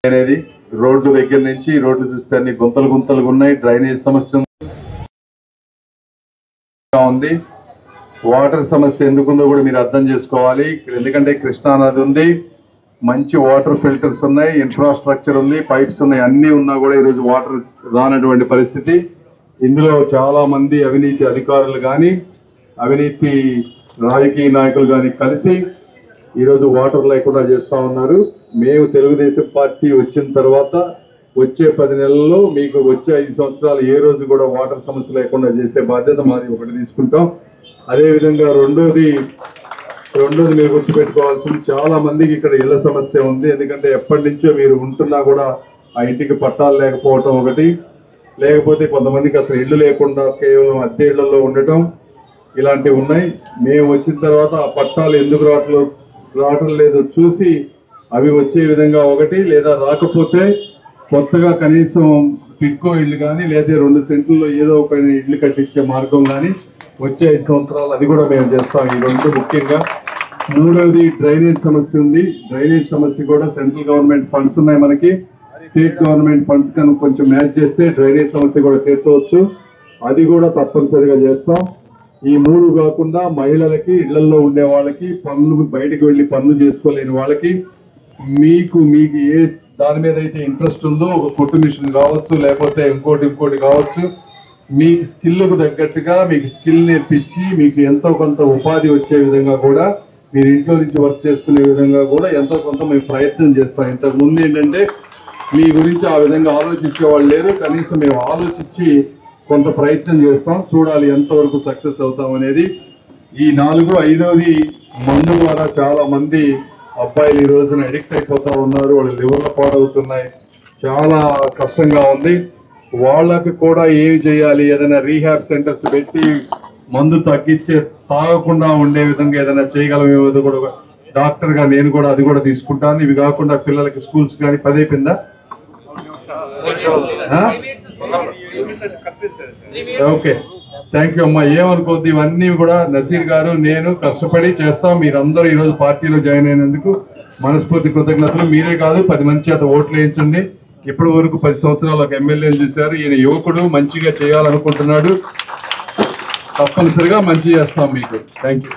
అనేది రోడ్డు దగ్గర నుంచి రోడ్లు చూస్తే అన్ని గుంతలు గుంతలుగా ఉన్నాయి. డ్రైనేజ్ సమస్య ఉంది. వాటర్ సమస్య ఎందుకుందో కూడా మీరు అర్థం చేసుకోవాలి. ఎందుకంటే కృష్ణా నది ఉంది, మంచి వాటర్ ఫిల్టర్స్ ఉన్నాయి, ఇన్ఫ్రాస్ట్రక్చర్ ఉంది, పైప్స్ ఉన్నాయి, అన్నీ ఉన్నా కూడా ఈరోజు వాటర్ రానటువంటి పరిస్థితి. ఇందులో చాలా మంది అవినీతి అధికారులు కానీ అవినీతి రాజకీయ నాయకులు కానీ కలిసి ఈరోజు వాటర్ లేకుండా చేస్తూ ఉన్నారు. మేము తెలుగుదేశం పార్టీ వచ్చిన తర్వాత వచ్చే 10 నెలల్లో మీకు వచ్చే 5 సంవత్సరాలు ఏ రోజు కూడా వాటర్ సమస్య లేకుండా చేసే బాధ్యత మాది ఒకటి తీసుకుంటాం. అదేవిధంగా రెండోది మీరు గుర్తుపెట్టుకోవాల్సింది, చాలా మందికి ఇక్కడ ఇళ్ల సమస్య ఉంది. ఎందుకంటే ఎప్పటి నుంచో మీరు ఉంటున్నా కూడా ఆ ఇంటికి పట్టాలు లేకపోవటం ఒకటి, లేకపోతే కొంతమందికి అసలు ఇల్లు లేకుండా కేవలం అద్దె ఇళ్లలో ఉండటం, ఇలాంటివి ఉన్నాయి. మేము వచ్చిన తర్వాత ఆ పట్టాలు ఎందుకు రావటం లేదో చూసి అవి వచ్చే విధంగా ఒకటి, లేదా రాకపోతే కొత్తగా కనీసం టిడ్కో ఇల్లు కానీ లేదా 2 సెంట్లలో ఏదో ఒక ఇల్లు కట్టించే మార్గం కానీ వచ్చే 5 సంవత్సరాలు అది కూడా మేము చేస్తాం. ఈ 2 ముఖ్యంగా. మూడవది డ్రైనేజ్ సమస్య ఉంది. డ్రైనేజ్ సమస్య కూడా సెంట్రల్ గవర్నమెంట్ ఫండ్స్ ఉన్నాయి, మనకి స్టేట్ గవర్నమెంట్ ఫండ్స్ కనుక కొంచెం మ్యాచ్ చేస్తే డ్రైనేజ్ సమస్య కూడా తీర్చవచ్చు. అది కూడా తప్పనిసరిగా చేస్తాం. ఈ 3 కాకుండా మహిళలకి, ఇళ్లలో ఉండే వాళ్ళకి, పనులు బయటకు వెళ్ళి పనులు చేసుకోలేని వాళ్ళకి, మీకు ఏ దాని మీద అయితే ఇంట్రెస్ట్ ఉందో, ఒక కుట్టు మిషన్ కావచ్చు, లేకపోతే ఇంకోటి కావచ్చు, మీ స్కిల్కు తగ్గట్టుగా మీకు స్కిల్ నేర్పించి మీకు ఎంతో కొంత ఉపాధి వచ్చే విధంగా కూడా, మీరు ఇంట్లో నుంచి వర్క్ చేసుకునే విధంగా కూడా ఎంతో కొంత మేము ప్రయత్నం చేస్తాం. ఇంతకు ముందు ఏంటంటే మీ గురించి ఆ విధంగా ఆలోచించే వాళ్ళు లేరు. కనీసం మేము ఆలోచించి కొంత ప్రయత్నం చేస్తాం. చూడాలి ఎంతవరకు సక్సెస్ అవుతాం అనేది. ఈ 4. 5వది మందు ద్వారా చాలా మంది అబ్బాయిలు ఈ రోజున అడిక్ట్ అయిపోతా ఉన్నారు. వాళ్ళు లివర్లు పాడవుతున్నాయి, చాలా కష్టంగా ఉంది. వాళ్ళకి కూడా ఏమి చేయాలి, ఏదైనా రీహాబ్ సెంటర్స్ పెట్టి మందు తగ్గించే తాగకుండా ఉండే విధంగా ఏదైనా చేయగలమేమో కూడా డాక్టర్గా నేను కూడా అది కూడా తీసుకుంటాను. ఇవి కాకుండా పిల్లలకి స్కూల్స్ కానీ 10 అయిపోయిందా? ఓకే, థ్యాంక్ యూ అమ్మా. ఏమనుకోద్ది, ఇవన్నీ కూడా నసీర్ గారు నేను కష్టపడి చేస్తాం. మీరందరూ ఈరోజు పార్టీలో జాయిన్ అయినందుకు మనస్ఫూర్తి కృతజ్ఞతలు. మీరే కాదు 10 మంది చేత ఓట్లు వేయించండి. ఇప్పటి వరకు 10 సంవత్సరాలు ఒక ఎమ్మెల్యేని చూశారు. ఈయన యువకుడు, మంచిగా చేయాలనుకుంటున్నాడు. తప్పనిసరిగా మంచి చేస్తాం మీకు. Thank you.